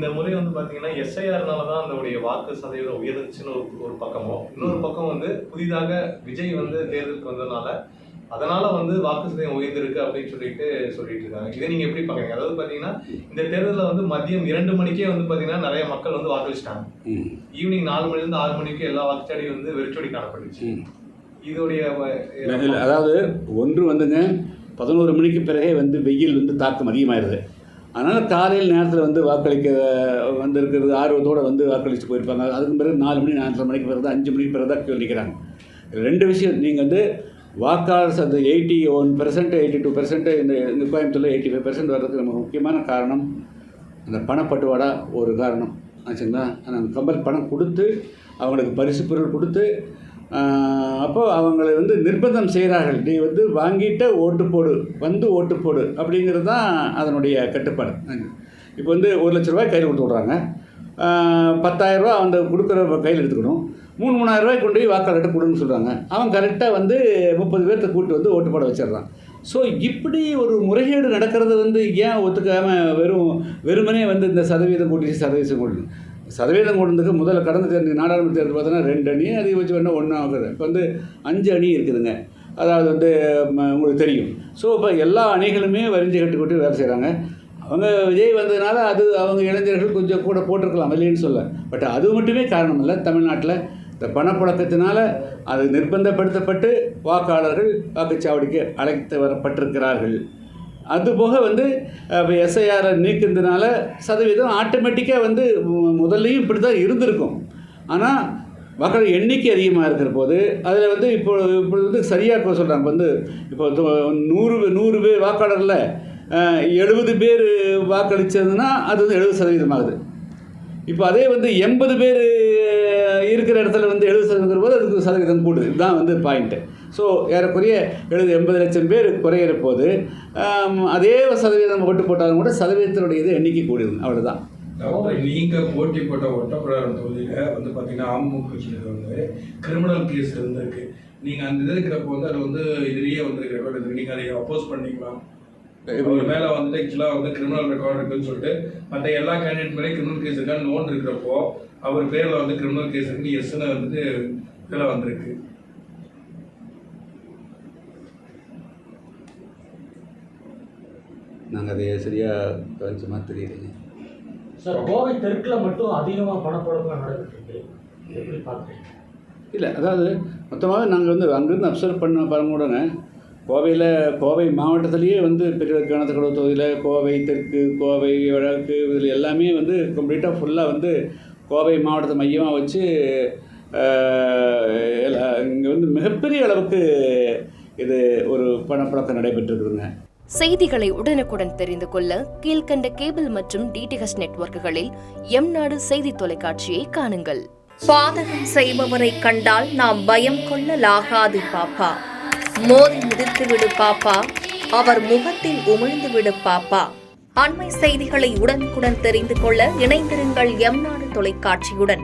இந்த முறை வந்து பாத்தீங்கன்னா எஸ்ஐஆர்னால தான் அதனுடைய வாக்கு சதவீதம் உயர்ந்துச்சுன்னு ஒரு பக்கமும், இன்னொரு பக்கம் வந்து புதிதாக விஜய் வந்து தேர்தலுக்கு வந்ததுனால அதனால வந்து வாக்கு சதவீதம் உயர்ந்திருக்கு அப்படின்னு சொல்லிட்டு இருக்காங்க. இதை நீங்க எப்படி பாக்குறீங்க? அதாவது பாத்தீங்கன்னா இந்த தேர்தலில் வந்து மதியம் 2 மணிக்கே வந்து பாத்தீங்கன்னா நிறைய மக்கள் வந்து வாக்களிச்சிட்டாங்க. ஈவினிங் 4 மணிலிருந்து 6 மணிக்கு எல்லா வாக்குச்சாவடியும் வந்து வெறிச்சோடி காணப்பட்டுச்சு. இதோடைய அதாவது ஒன்று வந்துங்க 11 மணிக்கு பிறகே வந்து வெயில் வந்து தாக்கம் அதிகமாகிடுது. அதனால் காலையில் நேரத்தில் வந்து வாக்களிக்க வந்திருக்கிறது ஆர்வத்தோடு வந்து வாக்களித்து போயிருப்பாங்க. அதுக்கு பிறகு 4 மணி 4:30 மணிக்கு பிறகு தான் 5 மணிக்கு பிறகு தான் கேள்விக்கிறாங்க. 2 விஷயம். நீங்கள் வந்து வாக்காளர்ஸ் அந்த 81%, 82% இந்த கோயம்புத்தூரில் 85% வர்றதுக்கு நம்ம முக்கியமான காரணம் அந்த பணப்பட்டுவாடா ஒரு காரணம் ஆச்சுங்களா. அந்த பணம் கொடுத்து அவங்களுக்கு பரிசு பொருள் கொடுத்து அப்போது அவங்களை வந்து நிர்பந்தம் செய்கிறார்கள். நீ வந்து வாங்கிட்ட ஓட்டு போடு, வந்து ஓட்டு போடு அப்படிங்கிறது தான் அதனுடைய கட்டுப்பாடு. இப்போ வந்து 1 லட்ச ரூபாய் கையில் கொடுத்து விட்றாங்க. 10,000 ரூபா அந்த கொடுக்குற கையில் எடுத்துக்கணும். 3,000 ரூபாய் கொண்டு போய் வாக்காளர்கிட்ட கொடுன்னு சொல்கிறாங்க. அவன் கரெக்டாக வந்து 30 பேர்த்த கூப்பிட்டு வந்து ஓட்டு போட வச்சிடறான். ஸோ இப்படி ஒரு முறைகேடு நடக்கிறது வந்து ஏன் ஒத்துக்காமல் வெறுமனே வந்து இந்த சதவீதம் கொண்டதுக்கு முதல்ல கடந்த தேர்தல் நாடாளுமன்ற தேர்தல் பார்த்தோன்னா 2 அணி, அதிகபட்சம் வேணால் 1 ஆகுது. இப்போ வந்து 5 அணி இருக்குதுங்க. அதாவது வந்து உங்களுக்கு தெரியும். ஸோ இப்போ எல்லா அணிகளுமே வரிஞ்சு கட்டுக்கொண்டு வேலை செய்கிறாங்க. அவங்க விஜய் வந்ததுனால அது அவங்க இளைஞர்கள் கொஞ்சம் கூட போட்டிருக்கலாம் இல்லைன்னு சொல்ல. பட் அது மட்டுமே காரணம் இல்லை. தமிழ்நாட்டில் இந்த பணப்புழக்கத்தினால அது நிர்பந்தப்படுத்தப்பட்டு வாக்காளர்கள் வாக்குச்சாவடிக்கு அழைத்து வரப்பட்டிருக்கிறார்கள். அதுபோக வந்து இப்போ எஸ்ஐஆரை நீக்கிறதுனால சதவீதம் ஆட்டோமேட்டிக்காக வந்து முதல்லையும் இப்படி தான் இருந்திருக்கும். ஆனால் வாக்காளர் எண்ணிக்கை அதிகமாக இருக்கிற போது அதில் வந்து இப்போ வந்து சரியாக சொல்கிறாங்க. வந்து இப்போ 100 பேர் வாக்காளரில் 70 பேர் வாக்களித்ததுன்னா அது வந்து 70% ஆகுது. இப்போ அதே வந்து 80 பேர் இருக்கிற இடத்துல வந்து 70% போது அதுக்கு சதவீதம் கூடுது. இதுதான் வந்து பாயிண்ட்டு. ஸோ ஏறக்குறைய 80 லட்சம் பேர் குறையிற போது அதே சதவீதம் ஓட்டு போட்டாலும் கூட சதவீதத்தினுடைய இது எண்ணிக்கை கூடுது. அவ்வளோதான். நீங்கள் போட்டி போட்ட ஒட்டப்பிடாரம் தொகுதியில் வந்து பார்த்தீங்கன்னா அமமுக கட்சியில் வந்து கிரிமினல் கேஸ் இருந்திருக்கு. நீங்கள் அந்த இது இருக்கிறப்போ வந்து அது வந்து இதுலேயே வந்துருக்கிறப்ப நீங்கள் அதை அப்போஸ் பண்ணிக்கலாம். ஒரு மேலே வந்துட்டு ஆக்சுவலாக வந்து கிரிமினல் ரெக்கார்டு இருக்குன்னு சொல்லிட்டு மற்ற எல்லா கேண்டிடேட் மேலே கிரிமினல் கேஸ் இருக்கான்னு லோன் இருக்கிறப்போ அவர் பேரில் வந்து கிரிமினல் கேஸ் இருக்கு எஸ்ன்னு வந்துட்டு இதில் வந்திருக்கு. நாங்கள் அதை சரியாக கவனிச்சமாக தெரியலைங்க சார். கோவை தெற்கில் மட்டும் அதிகமாக பணப்புழக்கம் நடந்துட்டு எப்படி பார்க்குறீங்க? இல்லை, அதாவது மொத்தமாக நாங்கள் வந்து அங்கேருந்து அப்சர்வ் பண்ண கோவை மாவட்டத்திலேயே வந்து பெரிய கணத்துக்கடவு தொகுதியில் கோவை தெற்கு, கோவை வடக்கு, இதில் எல்லாமே வந்து கம்ப்ளீட்டாக ஃபுல்லாக வந்து கோவை மாவட்டத்தை மையமாக வச்சு இங்கே வந்து மிகப்பெரிய அளவுக்கு இது ஒரு பணப்புழக்கம் நடைபெற்றிருக்குதுங்க. செய்திகளை உடனுக்குடன் தெரிந்து கொள்ள கீழ்கண்ட கேபிள் மற்றும் டிடிஹெச் நெட்வொர்க்குகளில் எம்நாடு செய்தி தொலைக்காட்சியை காணுங்கள். பாதகம் செய்பவரை கண்டால் நாம் பயம் கொள்ளலாகாது பாப்பா. மோதி மிதித்து விடு பாப்பா, அவர் முகத்தில் உமிழ்ந்து விடு பாப்பா. அண்மை செய்திகளை உடனுக்குடன் தெரிந்து கொள்ள இணைந்திருங்கள் எம்நாடு தொலைக்காட்சியுடன்.